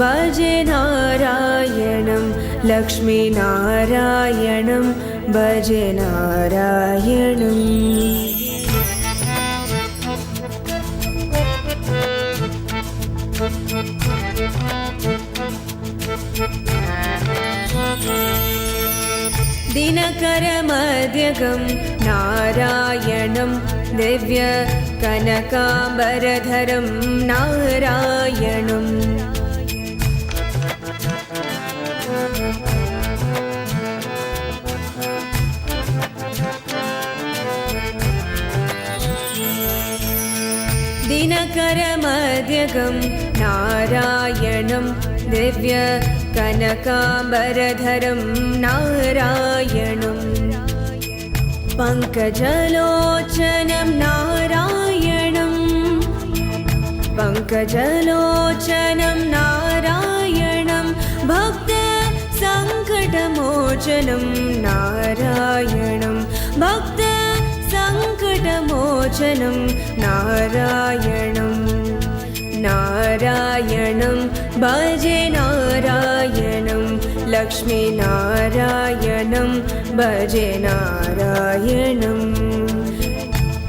भजे नारायणं लक्ष्मीनारायणं भजे नारायणम्। दिनकरमध्यगं नारायणं दिव्य कनकाम्बरधरं नारायणम्। दिनकरमध्यगं नारायणं दिव्य कनकाम्बरधरं नारायणम्। पङ्कजलोचनं नारायणं पङ्कजलोचनं नारायणं भक्तसङ्कटमोचनं नारायणं भक्तसङ्कटमोचनं नारायणं। नारायणं भजे नारायणं लक्ष्मीनारायणं भजे नारायणम्।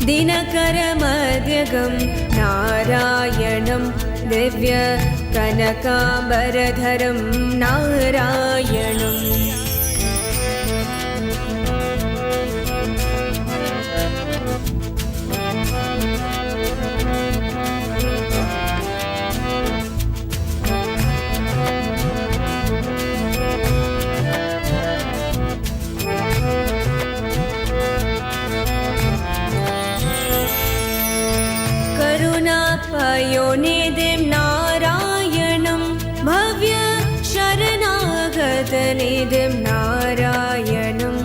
दिनकरमध्यगं नारायणं दिव्य कनकाम्बरधरं नारायणम्। करुणापयोनिधिं नारायणं भव्य शरणागतनिधिं नारायणं।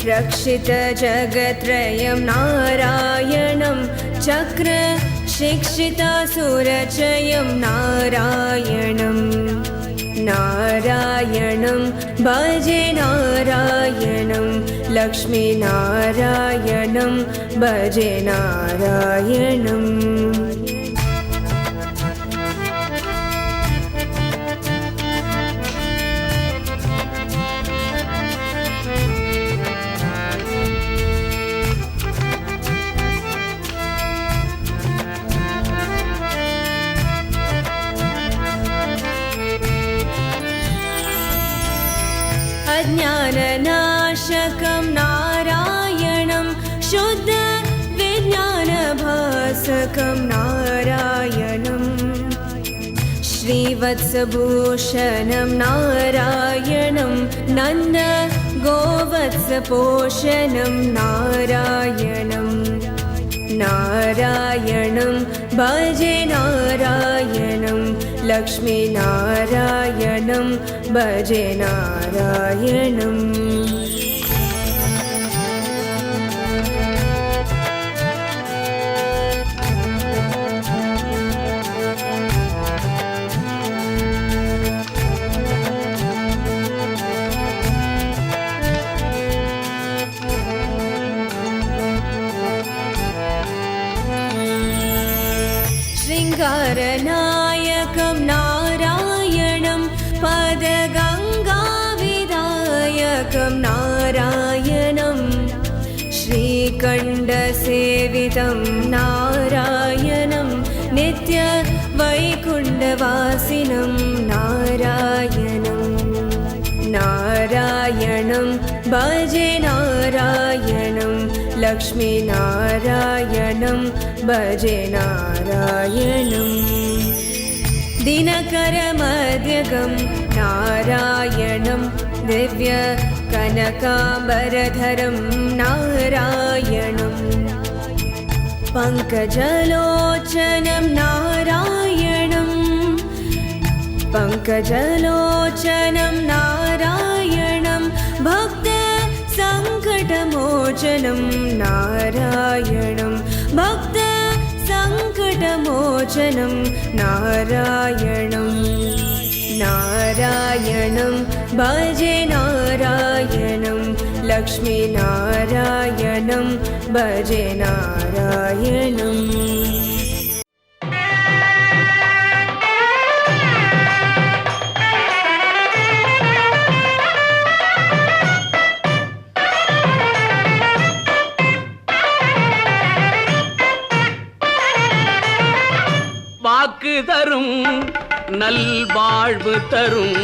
रक्षितजगत्त्रयं नारायणं चक्र शिक्षितासुरचयं नारायणं। नारायणं भजे नारायणं लक्ष्मीनारायणं भजे नारायणम्। अज्ञाननाशकं नारायणं शुद्ध विज्ञानभासकं नारायणं। श्रीवत्सभूषणं नारायणं नन्द गोवत्सपोषणं नारायणं। नारायणं भजे नारायणं लक्ष्मीनारायणं भजे नारायणम्। शृङ्गारनायकं नारायणं पदगङ्गाविधायकं नारायणं। श्रीकण्ठसेवितं नारायणं नित्यवैकुण्ठवासिनं नारायणं। नारायणं भजे नारायणं लक्ष्मीनारायणं भजे नारायणम्। दिनकरमध्यगं नारायणं दिव्य कनकाम्बरधरं नारायणं। पङ्कजलोचनं नारायणं पङ्कजलोचनं नारायणं भक्तसङ्कटमोचनं नारायणं भक्तसङ्कटमोचनं नारायणं। नारायणं भजे नारायणं लक्ष्मीनारायणं भजे नारायणम्। வாக்கு தரும் நல்வாழ்வு தரும்,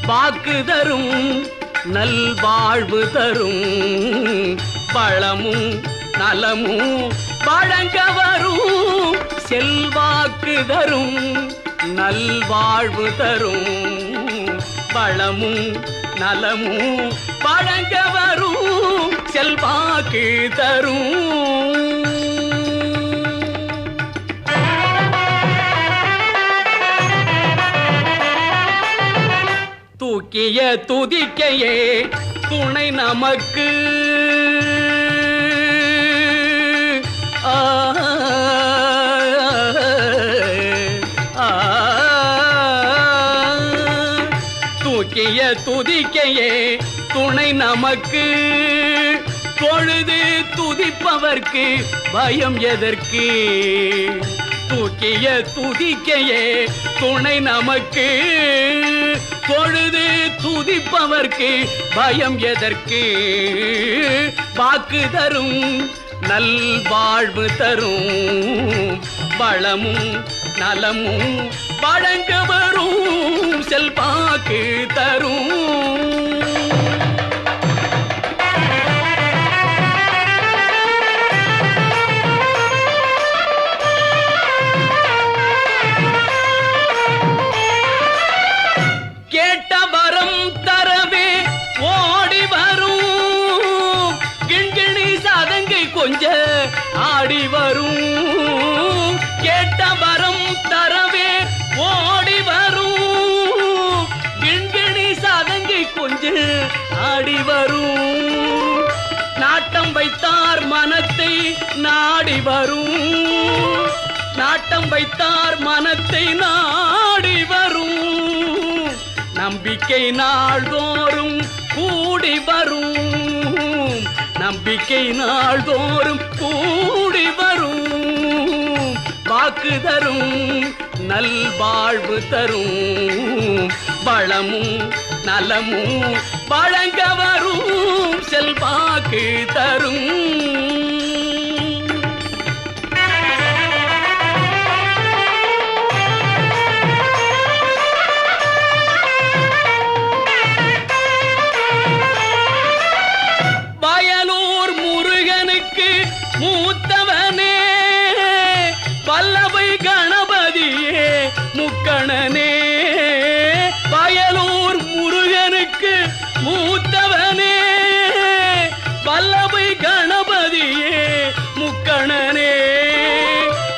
வாக்கு தரும் நல்வாழ்வு தரும், பழமும் நலமும் வழங்க வரும், செல்வாக்கு தரும் நல்வாழ்வு தரும், பழமும் நலமும் வழங்க வரும், செல்வாக்கு தரும். தூக்கிய துதிக்கையே துணை நமக்கு, தூக்கிய துதிக்கையே துணை நமக்கு, தொழுது துதிப்பவர்க்கு பயம் எதற்கு, தூக்கிய துதிக்கையே துணை நமக்கு, தொழுது துதிப்பவர்க்கு பயம் எதற்கு, வாக்கு தரும் நல்வாழ்வு தரும், வளமும் நலமும் வழங்க வரும், செல்வாக்கு தரும். கொஞ்ச ஆடி வரும், கேட்ட வரம் தரவே ஓடி வரும், கிண்கிணி சதங்கை கொஞ்ச ஆடி வரும், நாட்டம் வைத்தார் மனத்தை நாடி வரும், நாட்டம் வைத்தார் மனத்தை நாடி வரும், நம்பிக்கை நாள்தோறும் கூடி வரும், நம்பிக்கை நாள்தோறும் கூடி வரும், வாக்கு தரும் நல்வாழ்வு தரும், வளமும் நலமும் வழங்க வரும், செல்வாக்கு தரும். மூத்தவனே வல்லபை கணபதியே முக்கணனே, வயலூர் முருகனுக்கு மூத்தவனே வல்லபை கணபதியே முக்கணனே,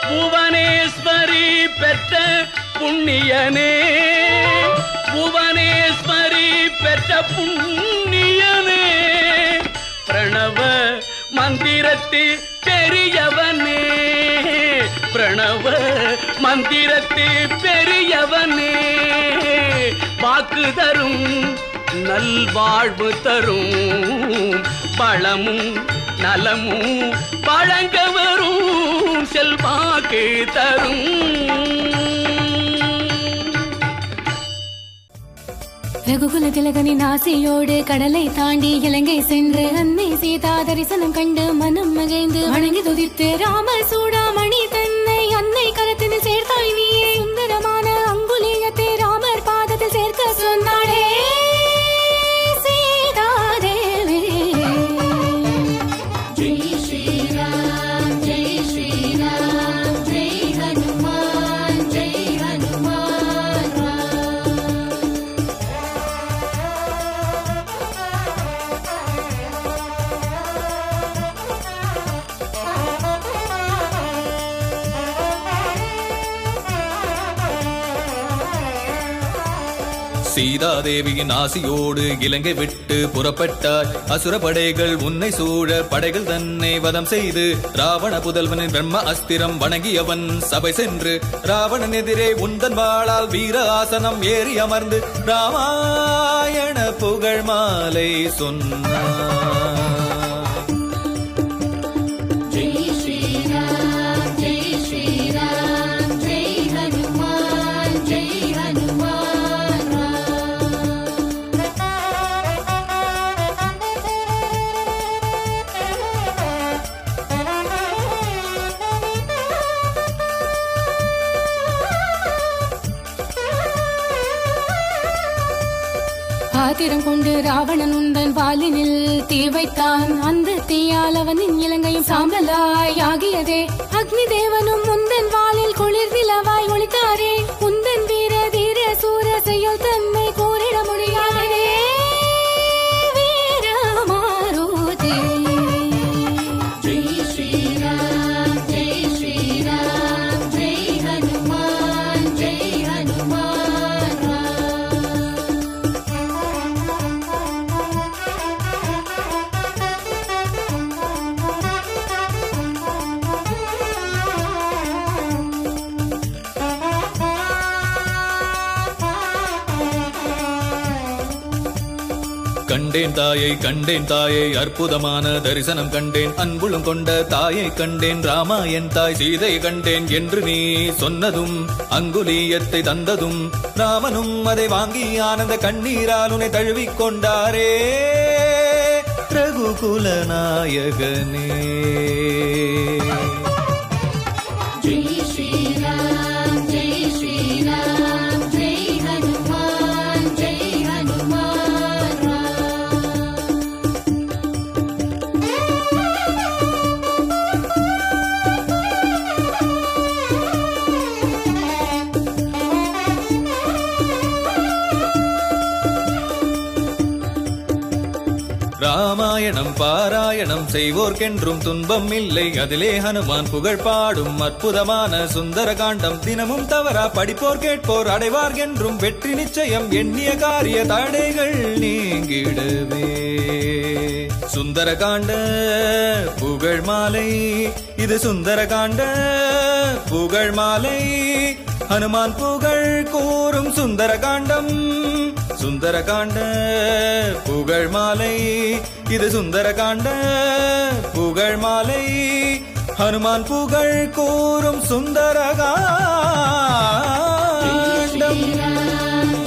புவனேஸ்வரி பெற்ற புண்ணியனே, புவனேஸ்வரி பெற்ற புண்ணியனே, பிரணவ மந்திரத்து பெரியவனே, பிரணவ மந்திரத்து பெரியவனே, வாக்கு தரும் நல்வாழ்வு தரும், பழமும் நலமும் வழங்க வரும், செல்வாக்கு தரும். ரகுகுல திலகனின் ஆசையோடு கடலை தாண்டி இலங்கை சென்று அன்னை சீதா தரிசனம் கண்டு மனம் மகிழ்ந்து வணங்கி துதித்து ராமர் சூடாமணி தன்னை அன்னை கரத்தினில் சேர்த்தாய் நீயே, சுந்தரமான அங்குலியத்தை ராமர் பாதத்தில் சேர்க்க சொன்னாடே சீதா தேவி. ஜெய் ஸ்ரீராம் ஜெய் ஸ்ரீராம் ஜெய் ஹனுமான் ஜெய் ஹனுமான். சீதாதேவியின் ஆசியோடு இலங்கை விட்டு புறப்பட்டாய், அசுர படைகள் உன்னை சூழ படைகள் தன்னை வதம் செய்து, ராவண புதல்வனின் பிரம்ம அஸ்திரம் வணங்கியவன் சபை சென்று, ராவணன் எதிரே உந்தன் வாளால் வீர ஆசனம் ஏறி அமர்ந்து ராமாயண புகழ் மாலை சொன்னார். ஆத்திரம் கொண்டு ராவணன் உந்தன் வாலினில் தீ வைத்தான். அந்த தீயால் அவனின் இலங்கையும் சாம்பலாய் ஆகியதே. அக்னி தேவனும் உந்தன் வாலில் குளிர் நிலவாய் ஒளித்தாரே. உந்தன் வீர தீர சூர செயல் தன்னை கூறிட முடியாதே. வீரமாருதி ஜெய் ஸ்ரீராம் ஜெய் ஸ்ரீராம் ஜெய் ஹனுமான் ஜெய் ஹனுமான் கண்டேன் தாயை அற்புதமான தரிசனம் கண்டேன். அன்புளும் கொண்ட தாயை கண்டேன். ராமா என் தாய் சீதை கண்டேன் என்று நீ சொன்னதும் அங்குலியத்தை தந்ததும் ராமனும் அதை வாங்கி ஆனந்த கண்ணீரால் உன்னை தழுவிக் கொண்டாரே. ரகுகுல நாயகனே ஜெய் ஸ்ரீராம் ஜெய் ஸ்ரீராம் ஜெய் ஹனுமான் ஜெய் ஹனுமான் ராமாயணம் பாராயணம் செய்வோர்க்கென்றும் துன்பம் இல்லை. அதிலே ஹனுமான் புகழ் பாடும் அற்புதமான சுந்தர காண்டம். தினமும் தவறா படிப்போர் கேட்போர் அடைவார் என்றும் வெற்றி நிச்சயம். எண்ணிய காரிய தடைகள் நீங்கிடவே சுந்தர காண்ட புகழ் மாலை. இது சுந்தர காண்ட புகழ் மாலை. ஹனுமான் புகழ் கூறும் சுந்தர காண்டம். சுந்தர காண்ட புகழ் மாலை. இது சுந்தர காண்ட புகழ் மாலை. ஹனுமான் புகழ் கூறும் சுந்தர காண்டம்.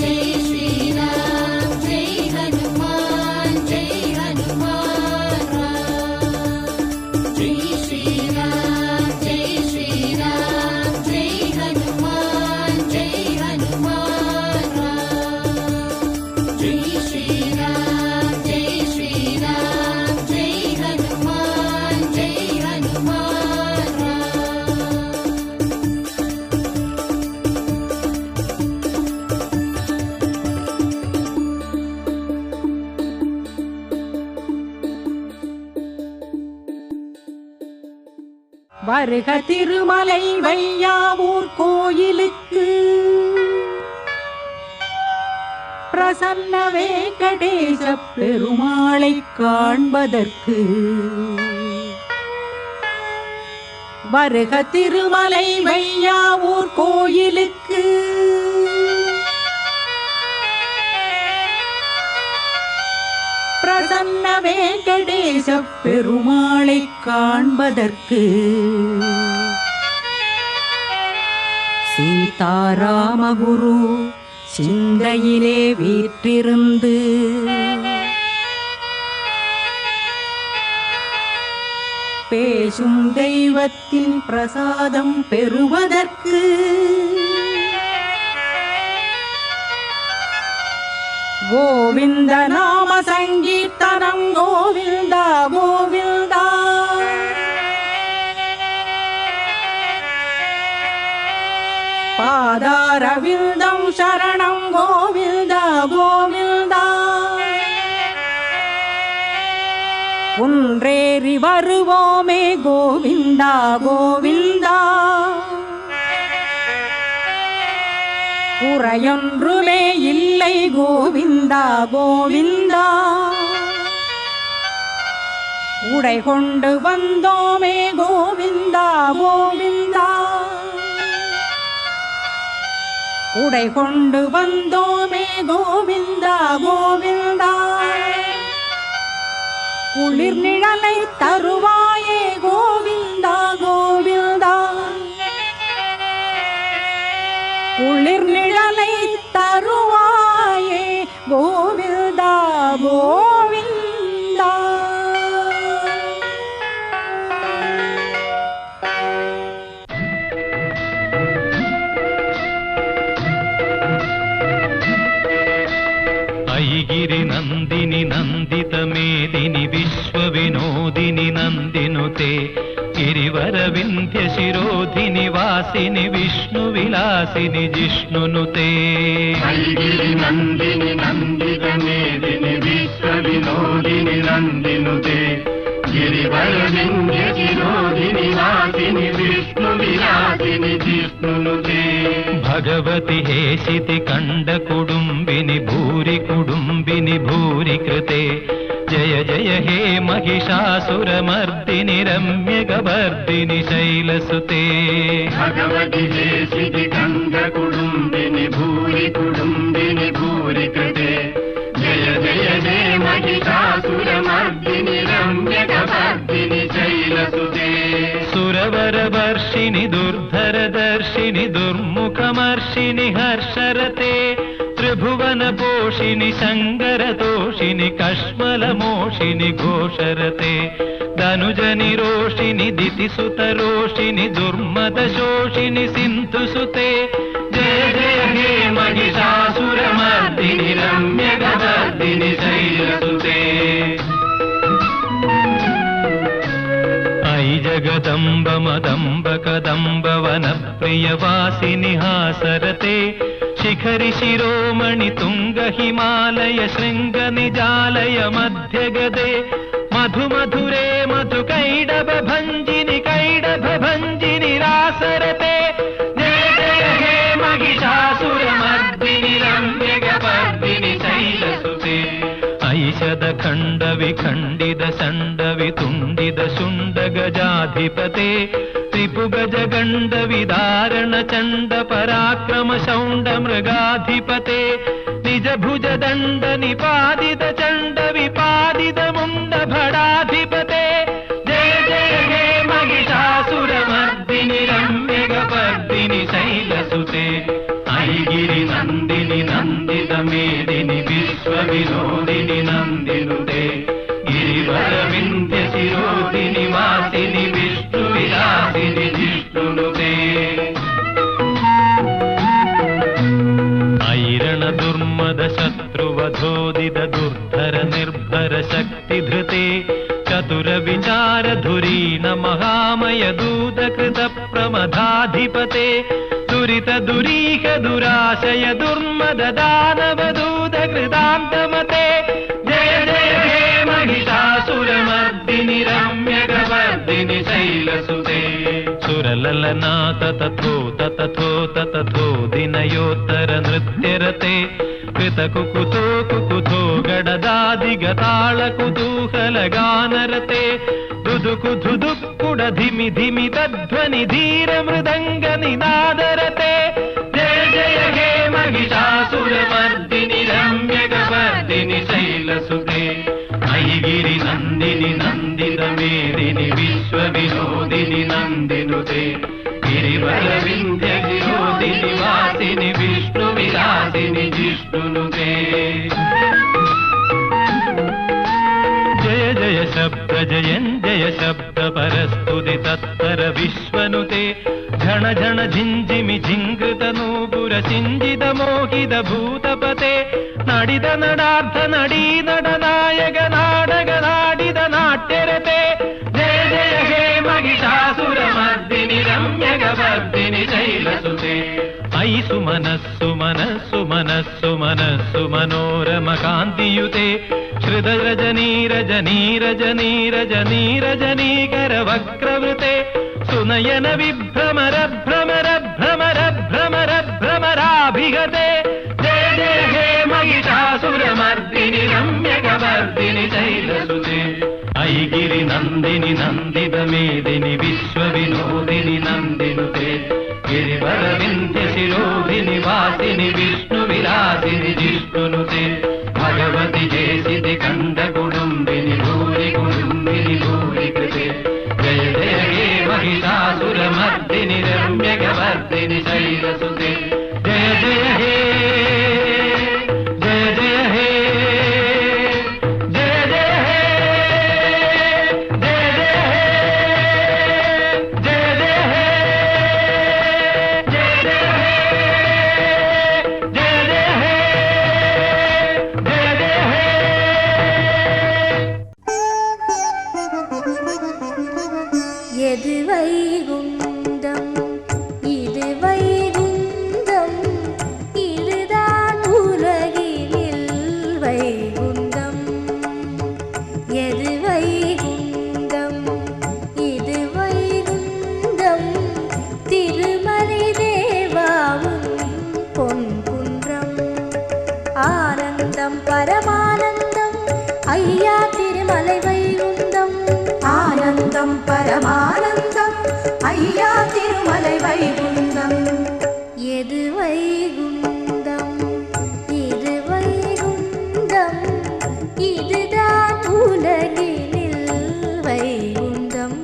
ஜெய் ஸ்ரீராம் ஜெய் ஹனுமான் ஜெய் ஹனுமான் ஜெய் ஸ்ரீராம் ஜெய் ஸ்ரீராம் ஜெய் ஹனுமான் ஜெய் ஹனுமான் ஜெய் ஸ்ரீராம் ஜெய் ஸ்ரீராம் ஜெய் ஹனுமான் ஜெய் ஹனுமான் வருக திருமலை வையாவூர் கோயிலுக்கு பிரசன்ன வெங்கடேச பெருமாளை காண்பதற்கு. வருக திருமலை வையாவூர் கோயிலுக்கு பிரசன்ன வெங்கடேச பெருமாளை காண்பதற்கு. சீதாராமகுரு சிந்தையிலே வீற்றிருந்து பேசும் தெய்வத்தின் பிரசாதம் பெறுவதற்கு. கோவிந்த நாம சங்கீர்த்தனம் கோவிந்தா கோவிந்தா. பாதாரவிந்தம் சரணம் கோவிந்தா கோவிந்தா. குன்றேறி வருவோமே கோவிந்தா கோவிந்தா. குறையொன்றுமே இல்லை கோவிந்தா கோவிந்தா. உடை கொண்டு வந்தோமே கோவிந்தா கோவிந்தா. உடை கொண்டு வந்தோமே கோவிந்தா கோவிந்தா. குளிர் நிழலை தருவாயே கோவிந்தா கோவிந்தா. குளிர் நிழலை தருவாயே கோவிந்தா கோவிந்தா. ஐகிரி गिरिवरविन्ध्यशिरोधिनि वासिनि विष्णुविलासिनि जिष्णुनुते ऐगिरि नन्दिनि नन्दितमेदिनि विश्वविनोदिनि नन्दिनुते गिरिवरविन्ध्यशिरोधिनि वासिनि विष्णुविलासिनि जिष्णुनुते भगवति हेशिति कण्डकुडुम्बिनि भूरि कुडुम्बिनि भूरि कृते जय जय हे महिषासुरमर्दिनि रम्यगवर्दिनि शैलसुते भगवति हेशिति कण्डकुडुम्बिनि भूरि कुडुम्बिनि भूरि कृते जय जय हे महिषासुरमर्दिनि रम्यगवर्दिनि शैलसुते सुरवरवर्षिणि दुर्धरदर्शिनि दुर्मुखमर्षिणि हर्षरते त्रिभुवनपोषिणि शङ्करतोषिणि कश्मलमोषिणि घोषरते धनुजनिरोषिणि दितिसुतरोषिणि दुर्मदशोषिणि सिन्धुसुते जय जय हे महिषासुरमर्दिनि रम्यगवर्दिनि शैलसुते ऐ जगदम्ब मदम्ब कदम्ब वनप्रियवासिनि हासरते शिखरि शिरोमणि तुंग हिमालय शृंग निजालय मध्यगदे मधु मधुरे मधु कैडभ भंजिनि रासरते जय जय हे महिषासुरमर्दिनि रम्यगवर्दिनि शैलसुते ऐषद खण्ड विखण्डित षण्ड वितुण्डित शुण्ड गजाधिपते त्रिपुगज गण्ड विदारण चण्ड पराक्रम शौण्ड मृगाधिपते निज भुज दण्ड निपादित चण्ड विपादित मुण्ड भडाधिपते जय जय हे महिषासुरमर्दिनि रम्यगवर्दिनि शैलसुते ऐगिरि नन्दिनि नन्दित मेदिनि विश्वविनोदिनि नन्दिनुते गिरिवरविन्ध्यशिरोधिनि वासिनि विष्णुविलासिनि जिष्णुनुते ऐरण दुर्मद शत्रुवधोदित दुर्धर निर्भर शक्तिधृते चतुर विचार धुरीन महामय दूत कृत प्रमदाधिपते दुरित दुरीह दुराशय दुर्मद दानव दूत कृतान्तमते जय जय हे महिषासुरमर्दिनि रम्यगवर्दिनि शैलसुते सुरललनाथ तथो दिनयोत्तर नृत्यरते कृतकुकुतो कुकुतो गडदादिगताळ कुतूहल गानरते दुदुकु धुदुक्कुड धिमि धिमि तध्वनि धीर मृदङ्ग निनादरते जय जय हे महिषासुरमर्दिनि रम्यगवर्दिनि शैलसुते ऐगिरि नन्दिनि नन्दित मेदिनि विश्वविनोदिनि नन्दिनुते गिरिवरविन्ध्यशिरोधिनि वासिनि विष्णुविलासिनि जिष्णुनुते जय जय शब्द जयञ्जय शब्द परस्तुति तत्पर विश्वनुते झण झण झिञ्झिमि झिङ्कृत नूपुर सिञ्जित मोहित भूतपते नडित नडार्थ नडी नडनायक नाडक नाडित नाट्यरते जय जय हे महिषासुरमर्दिनि रम्यगवर्दिनि शैलसुते ऐ सुमनस्सु मनस्सु मनस्सु मनस्सु मनोरम कान्तियुते श्रुत रजनी रजनी रजनी रजनी रजनीकर वक्रवृते सुनयन विभ्रमर भ्रमर भ्रमर भ्रमर भ्रमराभिगते जय जय हे महिषासुरमर्दिनि रम्यगवर्दिनि शैलसुते ऐगिरि नन्दिनि नन्दित मेदिनि विश्वविनोदिनि नन्दिनुते गिरिवरविन्ध्यशिरोधिनि वासिनि विष्णुविलासिनि जिष्णुनुते भगवति हेशिति कण्डकुडुम्बिनि भूरि कुडुम्बिनि भूरि कृते जय जय हे महिषासुरमर्दिनि रम्यगवर्दिनि शैलसुते जय जय हे जय जय हे जय जय हे जय जय हे जय जय हे जय जय हे जय जय हे जय जय हे எது வைகுந்தம் இது வைகுந்தம் இதுதான் உலகினில் வைகுந்தம் எது வைகுந்தம் இது வைகுந்தம் திருமலை தேவாவும் பொன்குன்றம் ஆனந்தம் பரமானந்தம் ஐயா திருமலை வைகுந்தம் ஆனந்தம் பரமானந்தம் ஐயா திருமலை வைகுந்தம் எது வைகுந்தம் இது வைகுந்தம் இதுதான் உலகினில் வைகுந்தம்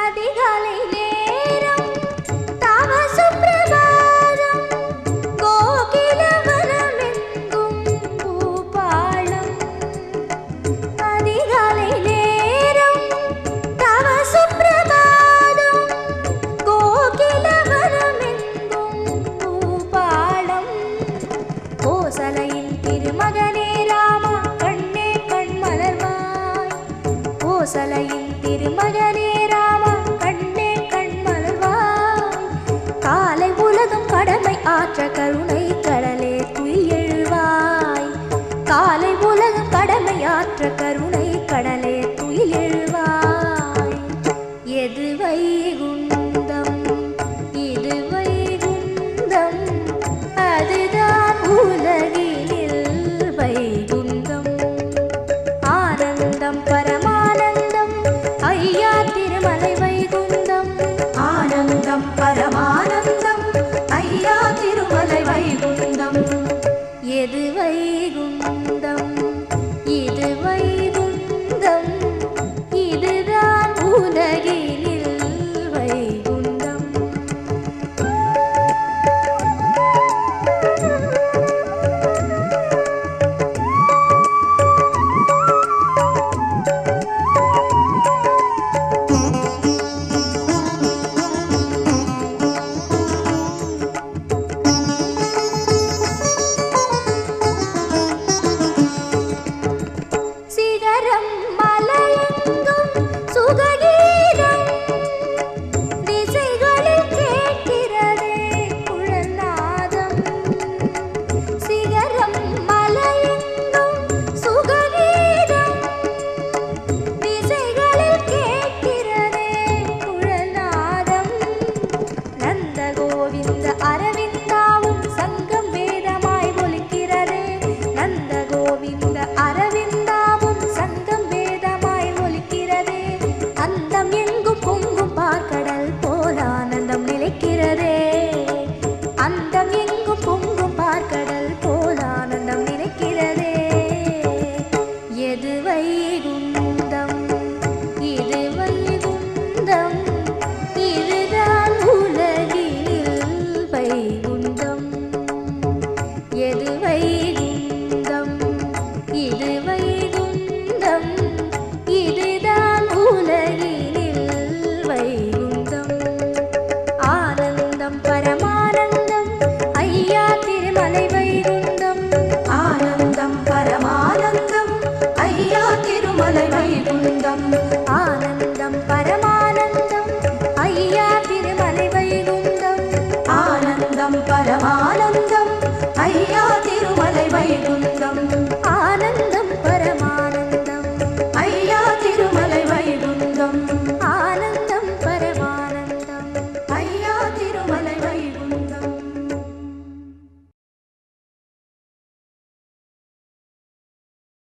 அதிகாலை நேரம் தவ சுப்பிரபாதம் கோகிலவனமெங்கும் பூபாளம் அதிகாலை நேரம் தவ சுப்பிரபாதம் கோகிலவனமெங்கும் பூபாளம் கோசலையின் திருமகனே ராமா கண்ணே கண் மலர்வாய் கோசலையின் திருமகனே